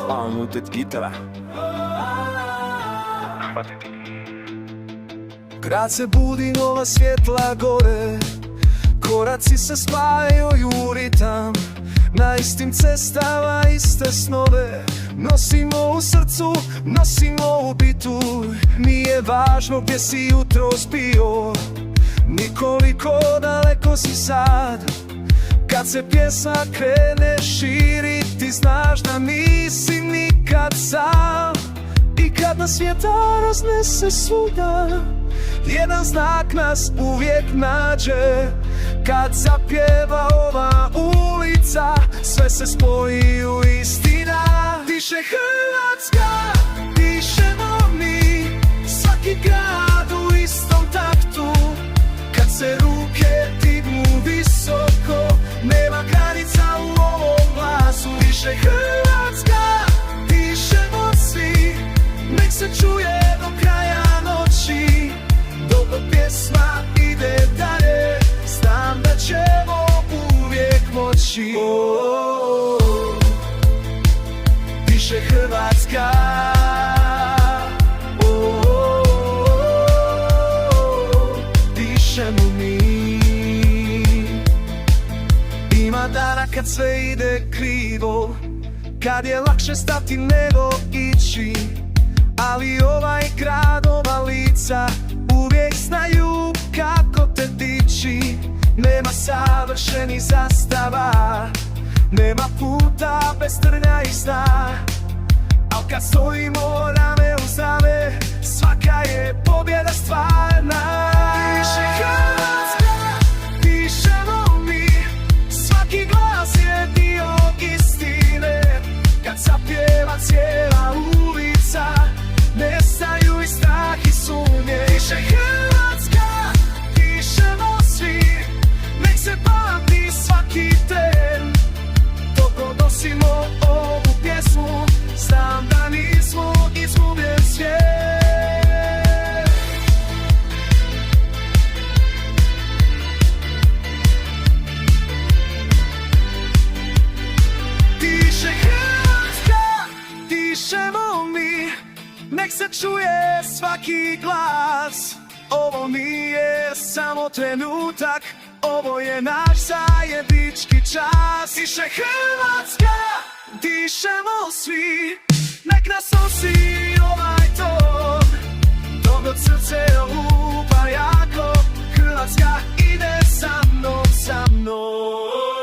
a unutra gitara. Grad se budi, nova svjetla gore, koraci se spajaju u ritam. Na istim cestama iste snove nosimo u srcu, nosimo u bitu. Nije važno gdje si jutros bio, ni koliko daleko si sad. Kad se pjesma krene širiti, znaš da nisi nikad sam. I kad nas vjetar raznese svuda, jedan znak nas uvijek nađe. Kad zapjeva ova ulica, sve se spoji u istina. Diše Hrvatska, dišemo mi, svaki grad u istom taktu. Kad se ruke dignu visoko, nema granica u ovom glasu. Diše Hrvatska, dišemo svi, nek se čuje do kraja noći. Dok pjesma ide dalje, znam da ćemo uvijek moći. Diše Hrvatska, dišemo mi. Ima dana kad sve ide krivo, kad je lakše stati nego ići. Ali ovaj grad, ova lica uvijek znaju kako te dići. Nema savršenih zastava, nema puta bez trnja i sna. Al kad stojimo rame uz rame, svaka je pobjeda stvarna. Diše Hrvatska, dišemo mi, svaki glas je dio istine. Kad zapjeva cijela ulica, nestaju i strah i sumnje. Diše Hrvatska, dišemo svi, nek se pamti svaki tren. Dok odnosimo ovu pjesmu, znam da nismo izgubljen svijet. Diše Hrvatska, dišemo mi, nek se čuje svaki glas. Ovo nije samo trenutak, ovo je naš zajednički čas. Diše Hrvatska, dišemo svi, nek nas nosi ovaj ton. Dok god srce lupa jako, Hrvatska ide sa mnom, sa mnom.